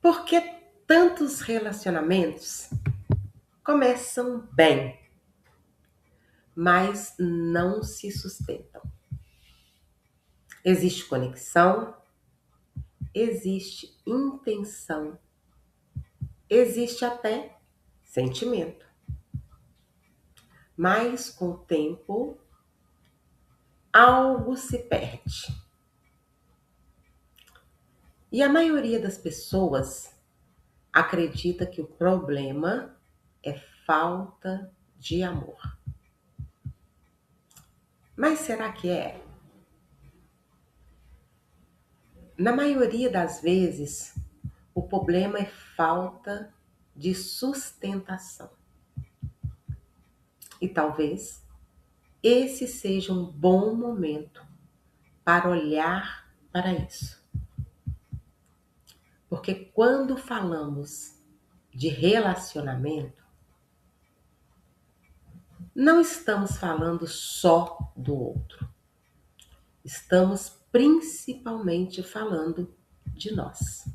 Por que tantos relacionamentos começam bem, mas não se sustentam? Existe conexão, existe intenção, existe até sentimento. Mas com o tempo, algo se perde. E a maioria das pessoas acredita que o problema é falta de amor. Mas será que é? Na maioria das vezes, o problema é falta de sustentação. E talvez esse seja um bom momento para olhar para isso. Porque quando falamos de relacionamento, não estamos falando só do outro. Estamos principalmente falando de nós.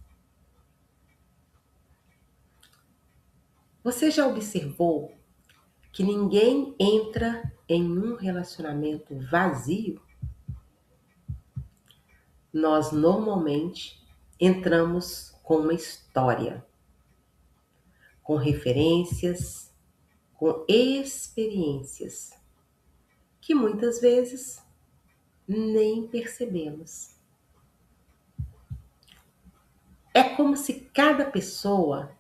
Você já observou que ninguém entra em um relacionamento vazio? Nós normalmente entramos com uma história, com referências, com experiências, que muitas vezes nem percebemos. É como se cada pessoa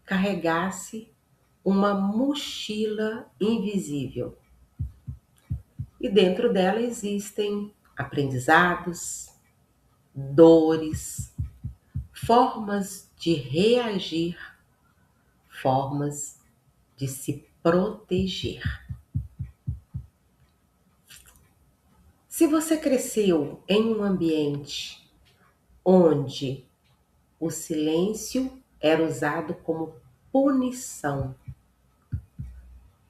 carregasse uma mochila invisível. E dentro dela existem aprendizados, dores, formas de reagir, formas de se proteger. Se você cresceu em um ambiente onde o silêncio era usado como punição,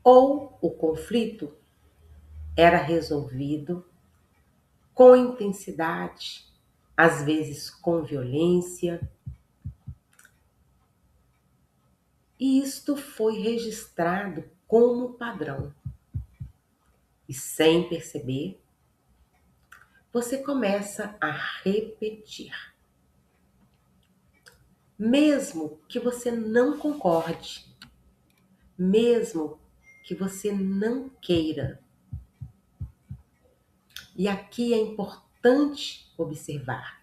ou o conflito era resolvido com intensidade, às vezes com violência, e isto foi registrado como padrão. E sem perceber, você começa a repetir. Mesmo que você não concorde, mesmo que você não queira. E aqui é importante observar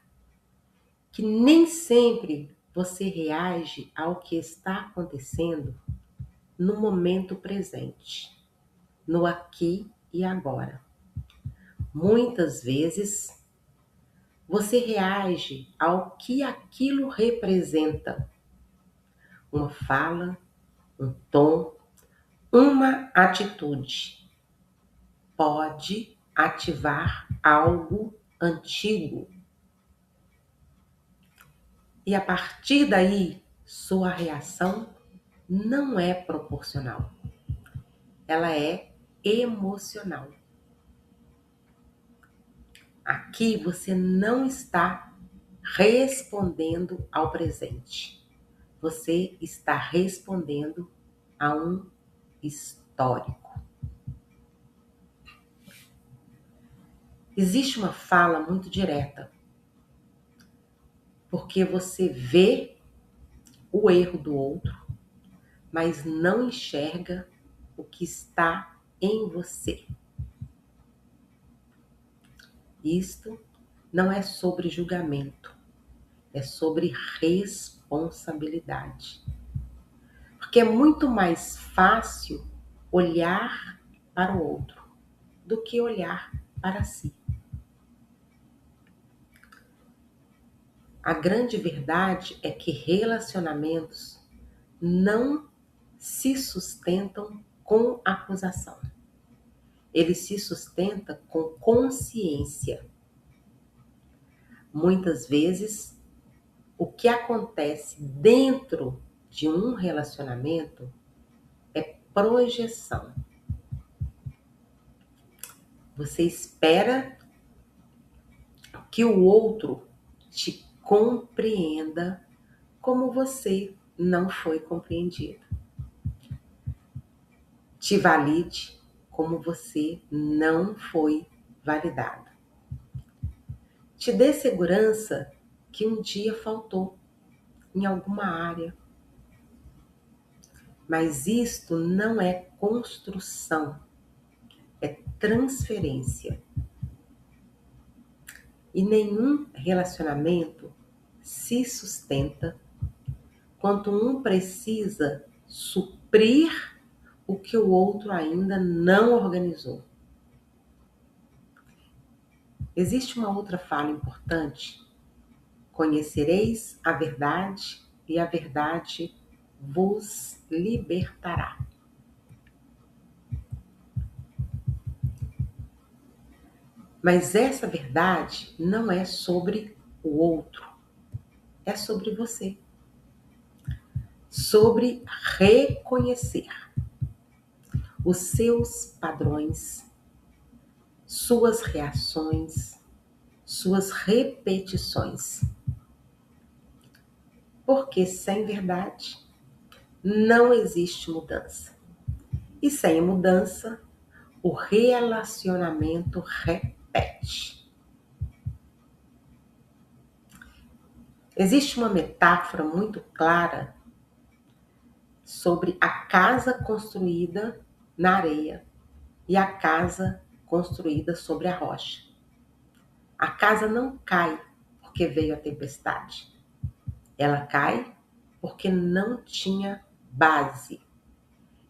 que nem sempre você reage ao que está acontecendo no momento presente, no aqui e agora. Muitas vezes, você reage ao que aquilo representa. Uma fala, um tom, uma atitude pode ativar algo antigo. E a partir daí, sua reação não é proporcional. Ela é emocional. Aqui você não está respondendo ao presente. Você está respondendo a um histórico. Existe uma fala muito direta, porque você vê o erro do outro, mas não enxerga o que está em você. Isto não é sobre julgamento, é sobre responsabilidade. Porque é muito mais fácil olhar para o outro do que olhar para si. A grande verdade é que relacionamentos não se sustentam com acusação. Ele se sustenta com consciência. Muitas vezes, o que acontece dentro de um relacionamento é projeção. Você espera que o outro te compreenda como você não foi compreendido. Te valide como você não foi validado. Te dê segurança que um dia faltou em alguma área. Mas isto não é construção, é transferência. E nenhum relacionamento se sustenta quando um precisa suprir o que o outro ainda não organizou. Existe uma outra fala importante. Conhecereis a verdade e a verdade vos libertará. Mas essa verdade não é sobre o outro, é sobre você. Sobre reconhecer os seus padrões, suas reações, suas repetições. Porque sem verdade não existe mudança. E sem mudança, o relacionamento repete. Existe uma metáfora muito clara sobre a casa construída na areia e a casa construída sobre a rocha. A casa não cai porque veio a tempestade. Ela cai porque não tinha base.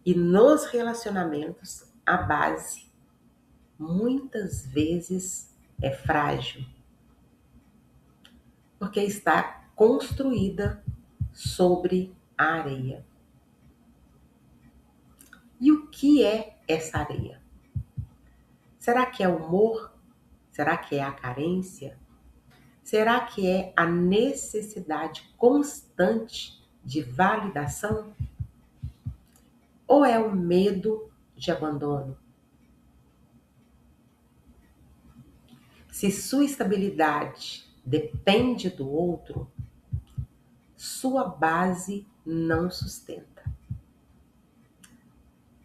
E nos relacionamentos, a base muitas vezes é frágil, porque está construída sobre a areia. E o que é essa areia? Será que é o humor? Será que é a carência? Será que é a necessidade constante de validação? Ou é o medo de abandono? Se sua estabilidade depende do outro, sua base não sustenta.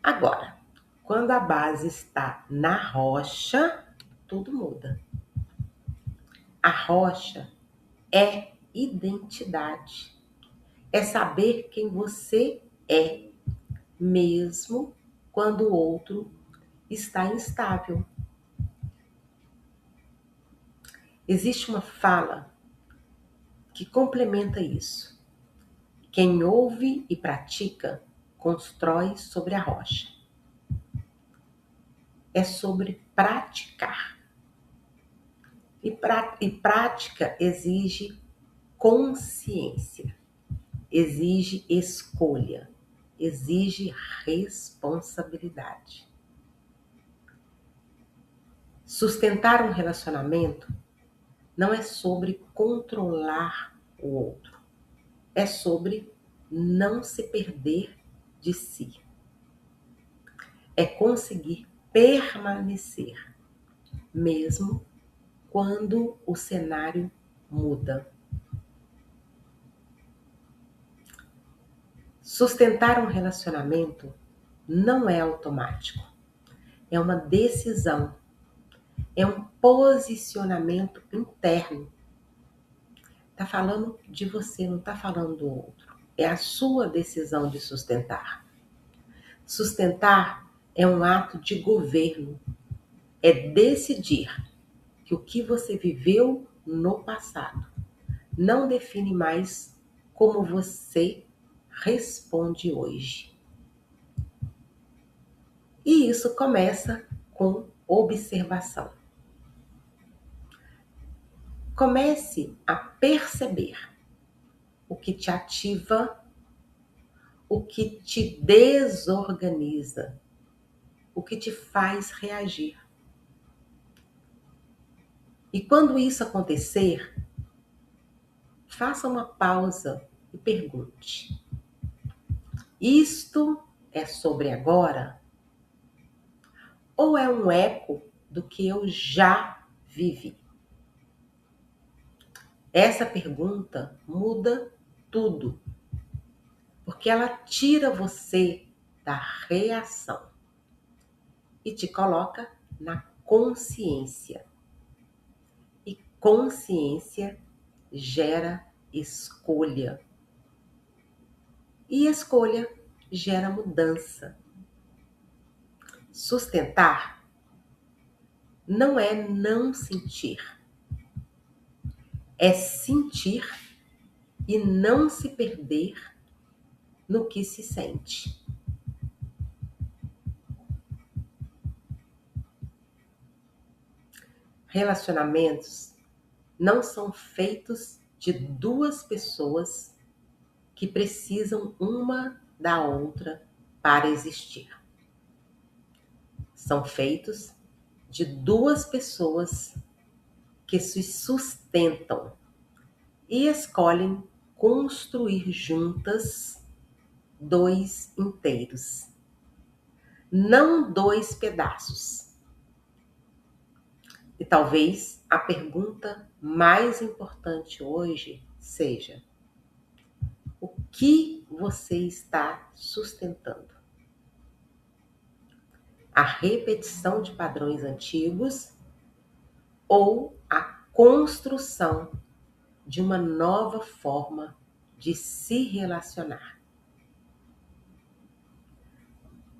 Agora, quando a base está na rocha, tudo muda. A rocha é identidade. É saber quem você é, mesmo quando o outro está instável. Existe uma fala que complementa isso. Quem ouve e pratica, constrói sobre a rocha. É sobre praticar. E prática exige consciência, exige escolha, exige responsabilidade. Sustentar um relacionamento não é sobre controlar o outro, é sobre não se perder de si. É conseguir permanecer, mesmo quando o cenário muda. Sustentar um relacionamento não é automático. É uma decisão. É um posicionamento interno. Está falando de você, não está falando do outro. É a sua decisão de sustentar. Sustentar é um ato de governo. É decidir que o que você viveu no passado não define mais como você responde hoje. E isso começa com observação. Comece a perceber o que te ativa, o que te desorganiza, o que te faz reagir. E quando isso acontecer, faça uma pausa e pergunte: isto é sobre agora? Ou é um eco do que eu já vivi? Essa pergunta muda tudo, porque ela tira você da reação e te coloca na consciência. E consciência gera escolha. E escolha gera mudança. Sustentar não é não sentir. É sentir e não se perder no que se sente. Relacionamentos não são feitos de duas pessoas que precisam uma da outra para existir. São feitos de duas pessoas que se sustentam e escolhem construir juntas dois inteiros, não dois pedaços. E talvez a pergunta mais importante hoje seja: o que você está sustentando? A repetição de padrões antigos ou a construção de uma nova forma de se relacionar?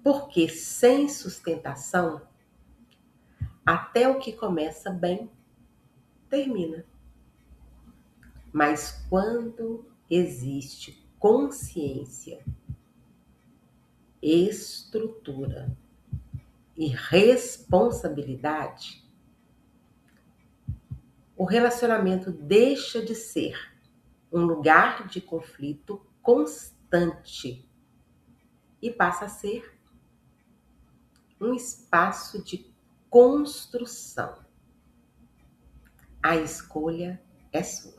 Porque sem sustentação, até o que começa bem, termina. Mas quando existe consciência, estrutura e responsabilidade, o relacionamento deixa de ser um lugar de conflito constante e passa a ser um espaço de construção. A escolha é sua.